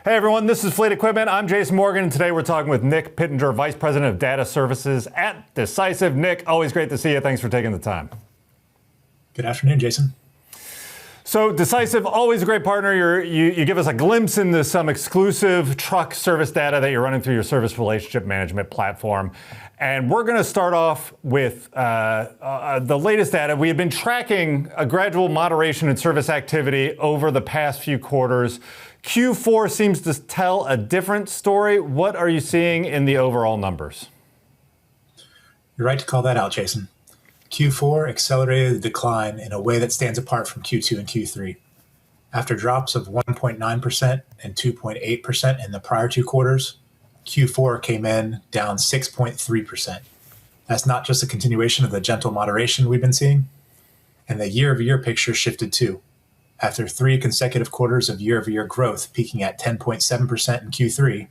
Hey everyone, this is Fleet Equipment. I'm Jason Morgan, and today we're talking with Nick Pittinger, Vice President of Data Services at Decisiv. Nick, always great to see you. Thanks for taking the time. Good afternoon, Jason. So Decisiv, always a great partner. You give us a glimpse into some exclusive truck service data that you're running through your service relationship management platform. And we're going to start off with the latest data. We have been tracking a gradual moderation in service activity over the past few quarters. Q4 seems to tell a different story. What are you seeing in the overall numbers? You're right to call that out, Jason. Q4 accelerated the decline in a way that stands apart from Q2 and Q3. After drops of 1.9% and 2.8% in the prior two quarters, Q4 came in down 6.3%. That's not just a continuation of the gentle moderation we've been seeing, and the year-over-year picture shifted too. After 3 consecutive quarters of year-over-year growth peaking at 10.7% in Q3,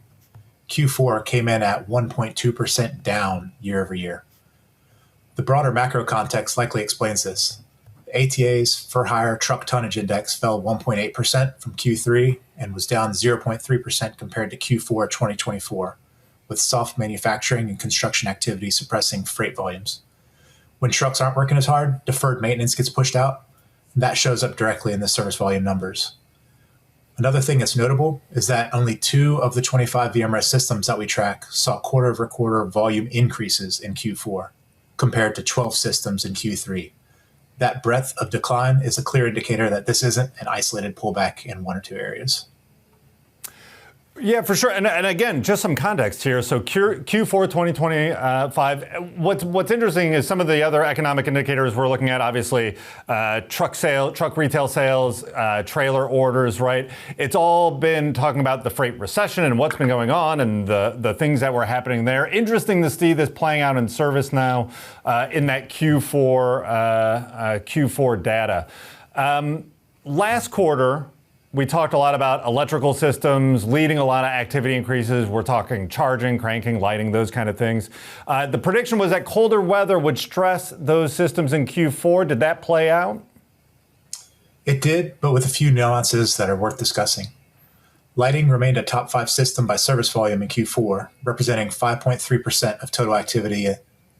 Q4 came in at 1.2% down year-over-year. The broader macro context likely explains this. The ATA's for-hire truck tonnage index fell 1.8% from Q3 and was down 0.3% compared to Q4 2024, with soft manufacturing and construction activity suppressing freight volumes. When trucks aren't working as hard, deferred maintenance gets pushed out. That shows up directly in the service volume numbers. Another thing that's notable is that only 2 of the 25 VMware systems that we track saw quarter-over-quarter volume increases in Q4, compared to 12 systems in Q3. That breadth of decline is a clear indicator that this isn't an isolated pullback in 1 or 2 areas. Yeah, for sure. And again, just some context here. So Q4 2025, what's interesting is some of the other economic indicators we're looking at, obviously, truck retail sales, trailer orders, right? It's all been talking about the freight recession and what's been going on and the things that were happening there. Interesting to see this playing out in service now in that Q4 data. Last quarter, we talked a lot about electrical systems leading a lot of activity increases. We're talking charging, cranking, lighting, those kind of things. The prediction was that colder weather would stress those systems in Q4. Did that play out? It did, but with a few nuances that are worth discussing. Lighting remained a top 5 system by service volume in Q4, representing 5.3% of total activity,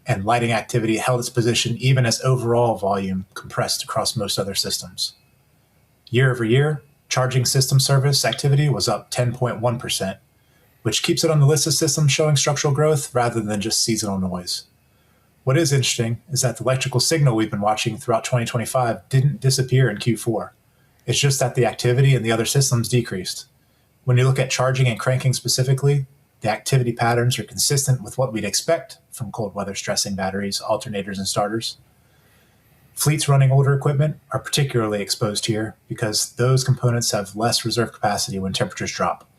and lighting activity held its position even as overall volume compressed across most other systems. Year over year, charging system service activity was up 10.1%, which keeps it on the list of systems showing structural growth rather than just seasonal noise. What is interesting is that the electrical signal we've been watching throughout 2025 didn't disappear in Q4. It's just that the activity in the other systems decreased. When you look at charging and cranking specifically, the activity patterns are consistent with what we'd expect from cold weather stressing batteries, alternators, and starters. Fleets running older equipment are particularly exposed here because those components have less reserve capacity when temperatures drop.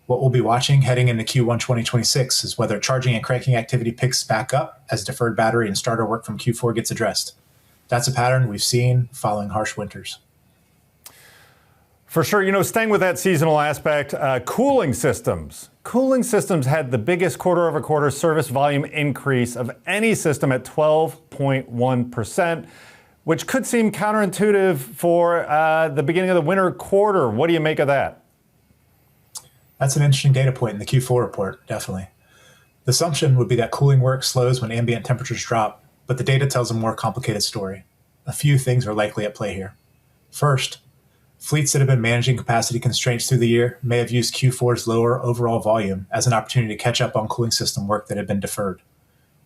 What we'll be watching heading into Q1 2026 is whether charging and cranking activity picks back up as deferred battery and starter work from Q4 gets addressed. That's a pattern we've seen following harsh winters. For sure. Staying with that seasonal aspect, cooling systems. Cooling systems had the biggest quarter-over-quarter service volume increase of any system at 12.1%, which could seem counterintuitive for the beginning of the winter quarter. What do you make of that? That's an interesting data point in the Q4 report, definitely. The assumption would be that cooling work slows when ambient temperatures drop, but the data tells a more complicated story. A few things are likely at play here. First, fleets that have been managing capacity constraints through the year may have used Q4's lower overall volume as an opportunity to catch up on cooling system work that had been deferred.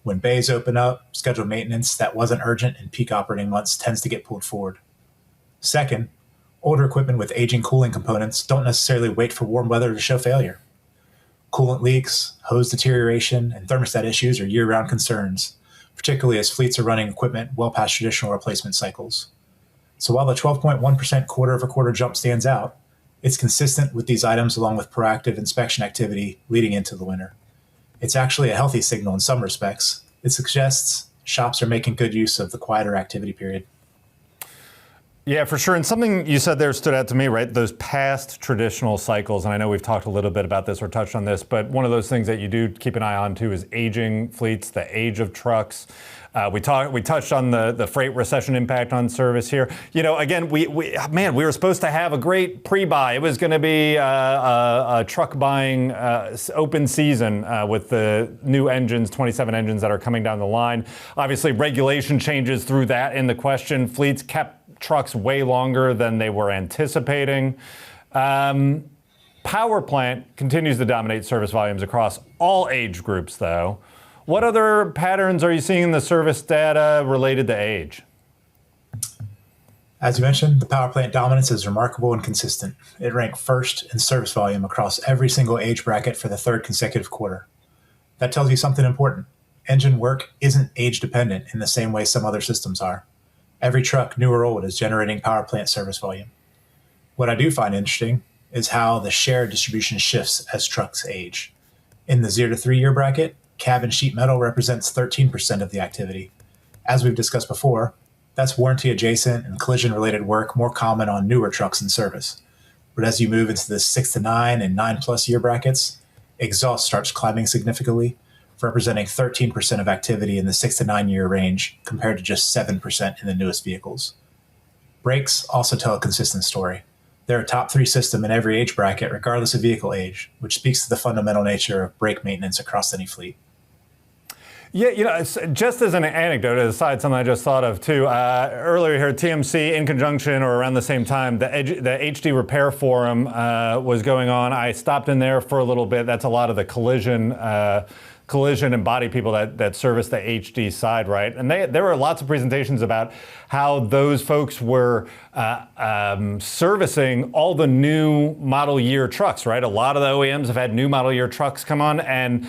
When bays open up, scheduled maintenance that wasn't urgent in peak operating months tends to get pulled forward. Second, older equipment with aging cooling components don't necessarily wait for warm weather to show failure. Coolant leaks, hose deterioration, and thermostat issues are year-round concerns, particularly as fleets are running equipment well past traditional replacement cycles. So while the 12.1% quarter-over-quarter jump stands out, it's consistent with these items along with proactive inspection activity leading into the winter. It's actually a healthy signal in some respects. It suggests shops are making good use of the quieter activity period. Yeah, for sure. And something you said there stood out to me, right? Those past traditional cycles, and I know we've talked a little bit about this or touched on this, but one of those things that you do keep an eye on too is aging fleets, the age of trucks. We touched on the freight recession impact on service here. You know, again, we were supposed to have a great pre-buy. It was going to be a truck buying open season with the new engines, 27 engines that are coming down the line. Obviously, regulation changes threw that in the question. Fleets kept trucks way longer than they were anticipating. Power plant continues to dominate service volumes across all age groups, though. What other patterns are you seeing in the service data related to age? As you mentioned, the power plant dominance is remarkable and consistent. It ranked first in service volume across every single age bracket for the third consecutive quarter. That tells you something important. Engine work isn't age dependent in the same way some other systems are. Every truck, new or old, is generating power plant service volume. What I do find interesting is how the share distribution shifts as trucks age. In the 0 to 3 year bracket, cab and sheet metal represents 13% of the activity. As we've discussed before, that's warranty adjacent and collision related work more common on newer trucks in service. But as you move into the 6 to 9 and 9+ year brackets, exhaust starts climbing significantly, representing 13% of activity in the 6 to 9 year range compared to just 7% in the newest vehicles. Brakes also tell a consistent story. They're a top 3 system in every age bracket, regardless of vehicle age, which speaks to the fundamental nature of brake maintenance across any fleet. Yeah, you know, just as an anecdote, aside, something I just thought of too. Earlier here, TMC, in conjunction or around the same time, the HD Repair Forum was going on. I stopped in there for a little bit. That's a lot of the collision and body people that service the HD side, right? And there were lots of presentations about how those folks were servicing all the new model year trucks, right? A lot of the OEMs have had new model year trucks come on, and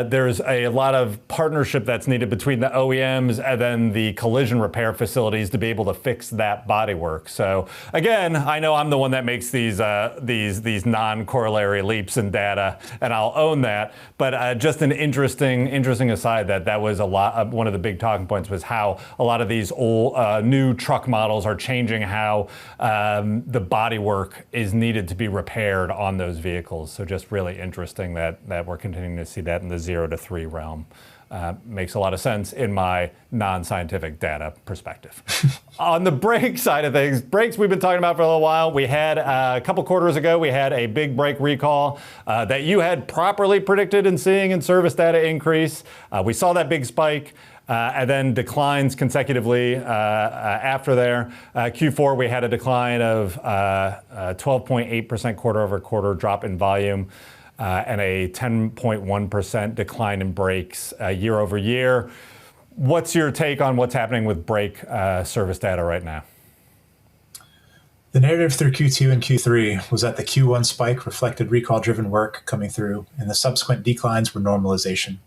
there's a lot of partnership that's needed between the OEMs and then the collision repair facilities to be able to fix that bodywork. So again, I know I'm the one that makes these non-corollary leaps in data, and I'll own that. But just an interesting aside that was a lot. One of the big talking points was how a lot of these old new truck models are changing how the bodywork is needed to be repaired on those vehicles. So just really interesting that we're continuing to see that in the 0 to 3 realm. Makes a lot of sense in my non-scientific data perspective. On the brake side of things, brakes we've been talking about for a little while. We had a couple quarters ago, we had a big brake recall that you had properly predicted and seeing in service data increase. We saw that big spike. And then declines consecutively after there. Q4, we had a decline of 12.8% quarter over quarter drop in volume and a 10.1% decline in brakes year over year. What's your take on what's happening with brake service data right now? The narrative through Q2 and Q3 was that the Q1 spike reflected recall-driven work coming through, and the subsequent declines were normalization.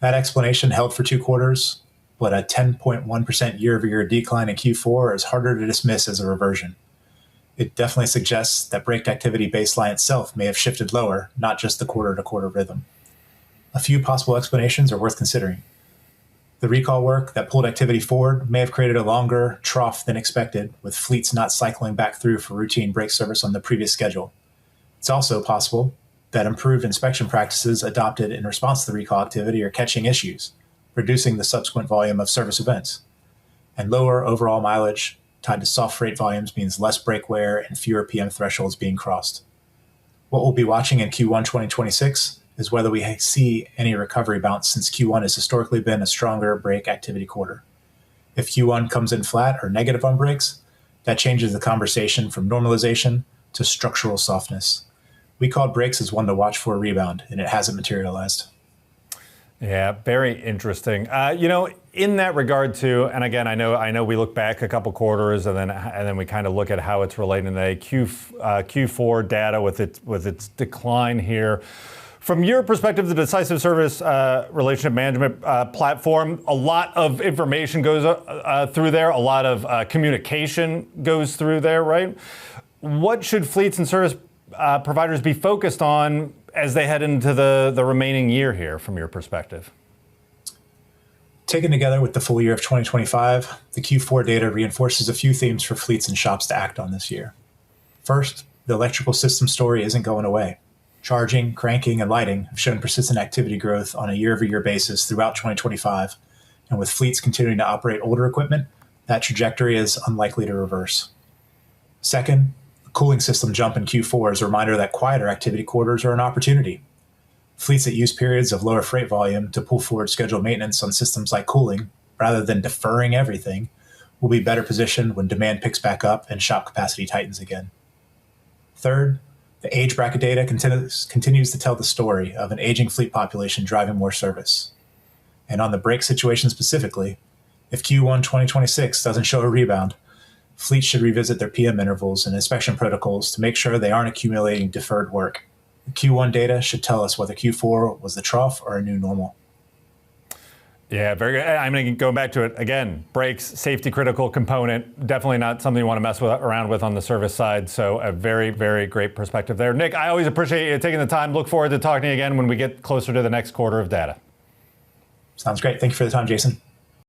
That explanation held for 2 quarters, but a 10.1% year-over-year decline in Q4 is harder to dismiss as a reversion. It definitely suggests that brake activity baseline itself may have shifted lower, not just the quarter-to-quarter rhythm. A few possible explanations are worth considering. The recall work that pulled activity forward may have created a longer trough than expected, with fleets not cycling back through for routine brake service on the previous schedule. It's also possible that improved inspection practices adopted in response to the recall activity are catching issues, reducing the subsequent volume of service events. And lower overall mileage tied to soft freight volumes means less brake wear and fewer PM thresholds being crossed. What we'll be watching in Q1 2026 is whether we see any recovery bounce, since Q1 has historically been a stronger brake activity quarter. If Q1 comes in flat or negative on brakes, that changes the conversation from normalization to structural softness. We called brakes as one to watch for a rebound, and it hasn't materialized. Yeah, very interesting. In that regard too, and again, I know we look back a couple quarters, and then we kind of look at how it's relating to Q4 data with its decline here. From your perspective, the Decisiv Service Relationship Management platform, a lot of information goes through there, a lot of communication goes through there, right? What should fleets and service providers be focused on as they head into the remaining year here, from your perspective? Taken together with the full year of 2025, the Q4 data reinforces a few themes for fleets and shops to act on this year. First, the electrical system story isn't going away. Charging, cranking, and lighting have shown persistent activity growth on a year-over-year basis throughout 2025, and with fleets continuing to operate older equipment, that trajectory is unlikely to reverse. Second, the cooling system jump in Q4 is a reminder that quieter activity quarters are an opportunity. Fleets that use periods of lower freight volume to pull forward scheduled maintenance on systems like cooling, rather than deferring everything, will be better positioned when demand picks back up and shop capacity tightens again. Third, the age bracket data continues to tell the story of an aging fleet population driving more service. And on the brake situation specifically, if Q1 2026 doesn't show a rebound, fleets should revisit their PM intervals and inspection protocols to make sure they aren't accumulating deferred work. The Q1 data should tell us whether Q4 was the trough or a new normal. Yeah, very good. I mean, going back to it again, brakes, safety critical component, definitely not something you want to mess around with on the service side. So a very, very great perspective there. Nick, I always appreciate you taking the time. Look forward to talking to you again when we get closer to the next quarter of data. Sounds great. Thank you for the time, Jason.